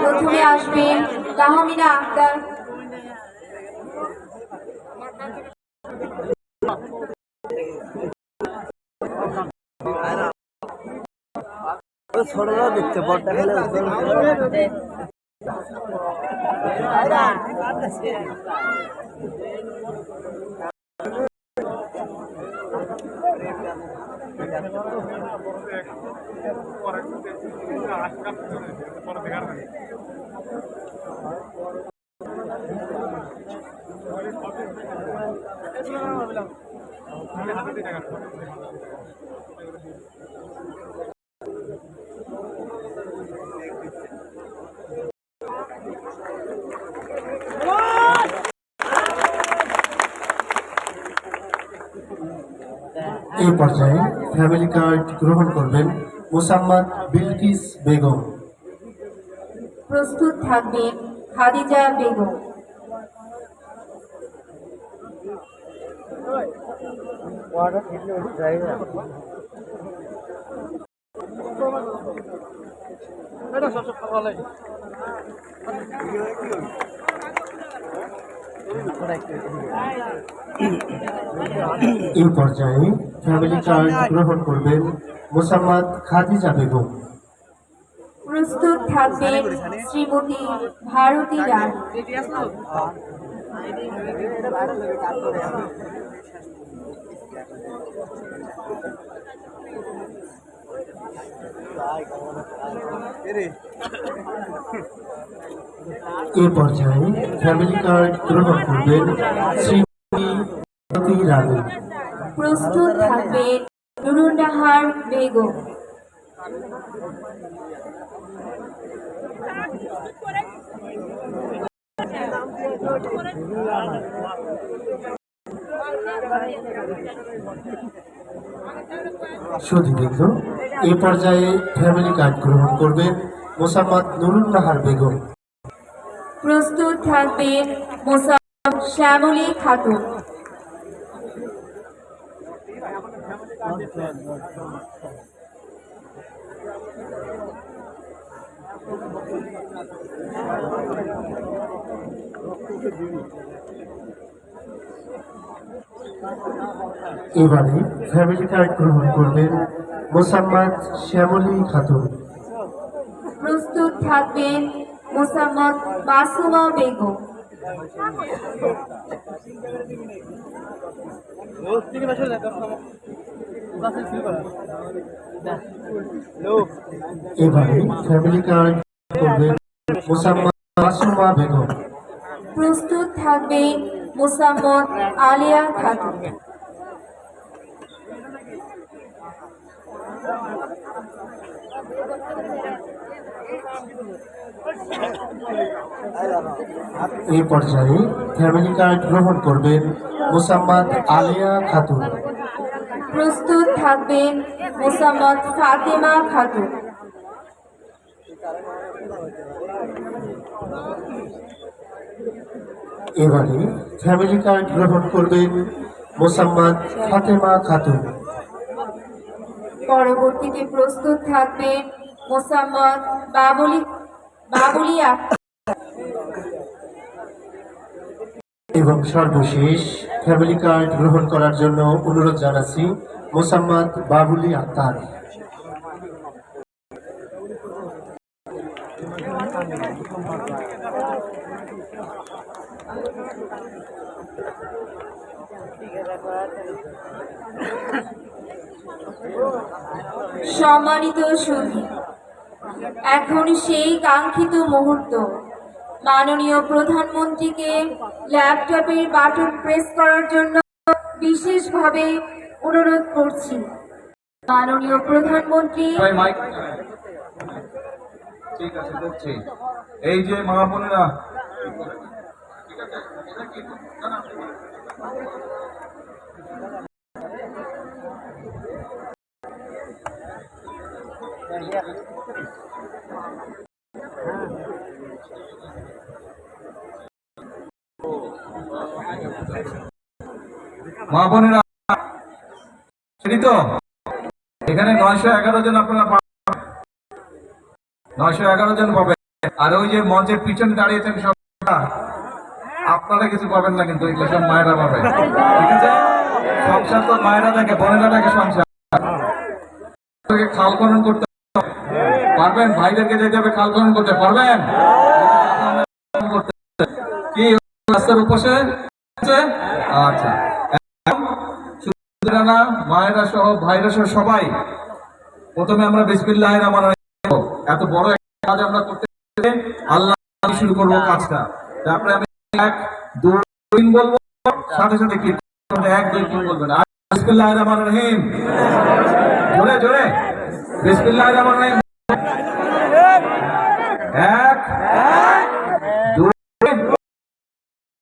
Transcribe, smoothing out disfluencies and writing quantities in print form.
প্রথমে আসবেন তাহমিনা আক্তার। ছোটরা দেখতে বড়টা খেলে এই পর্যায়ে ফ্যামিলি কার্ড গ্রহণ করবেন মোসাম্মদ বিলকিস বেগম। প্রস্তুত থাকবেন খাদিজা বেগম। এই পর্যায়ে ফ্যামিলি কার্ড গ্রহণ করবেন মোসাম্মদ খাদিজা বেগম। প্রস্তুত থাকবেন শ্রীমতী ভারতী রায়। এই পর্যায়ে ফ্যামিলি কার্ড গ্রহণ করবেন শ্রীমতী ভারতী রায়। প্রস্তুত থাকবেন নুরুন্নাহার বেগম। সুধীবৃন্দ, এই পর্যায়ে ফ্যামিলি কার্ড গ্রহণ করবেন মোসাম্মদ নুরুন্নাহার বেগম। প্রস্তুত থাকবেন মোসাম্মদ শ্যামলী খাতুন। এবারে ফ্যামিলি কার্ড গ্রহণ করবেন মোসাম্মদ শ্যামলী খাতুন। প্রস্তুত থাকবেন মোসাম্মদ মাসুমা বেগম। এবারে ফ্যামিলি কার্ড করবেন মোসাম্মদ মাসুমা বেগম। প্রস্তুত থাকবেন মোসাম্মদ আলিয়া খাতুন। এই পর্যায়ে ফ্যামিলি কার্ড গ্রহণ করবেন মোসাম্মদ আলিয়া খাতুন। প্রস্তুত থাকবেন মোসাম্মদ ফাতেমা খাতুন। এবারে ফ্যামিলি কার্ড গ্রহণ করবেন মোসাম্মদ ফাতেমা খাতুন। পরবর্তীতে প্রস্তুত থাকবেন মোসাম্মদ বাবুলি আক্তার। এবং সর্বশেষ ফ্যামিলি কার্ড গ্রহণ করার জন্য অনুরোধ জানাচ্ছি মোসাম্মদ বাবুলি আক্তার। সম্মানিত সুধী, এখন সেই কাঙ্ক্ষিত মুহূর্ত। মাননীয় প্রধানমন্ত্রীকে ল্যাপটপের বাটন প্রেস করার জন্য বিশেষভাবে অনুরোধ করছি। মাননীয় প্রধানমন্ত্রী। ঠিক আছে, দেখছি। এই যে মা বোনেরা, মা বোনেরা সেটি তো এখানে 911 জন আপনারা 911 জন পাবেন। আর ওই যে মঞ্চের পিছনে দাঁড়িয়েছেন সব আপনারা কিছু পাবেন না, কিন্তু এগুলো সব মায়েরা পাবে। ঠিক আছে, সংসার তো মায়েরা দেখে, বোনেরা দেখে সংসার। খাল খনন করতে পারবেন? ভাইদেরকে যেতে হবে খাল খনন করতে পারবেন? কি রাস্তার উপসে? আচ্ছা, না মায়েরা সহ ভাইরা সহ সবাই প্রথমে আমরা বিসমিল্লাহির রহমানির রহিম, এত বড় একটা কাজ আমরা করতে আল্লাহ শুরু করবো কাজটা। তারপরে আমি 1 2 3 বলবো, সাথে সাথে ক্লিক 1 2 3 বলবেন। বিসমিল্লাহির রহমানির রহিম, জোরে জোরে বিসমিল্লাহির রহমানির রহিম। 1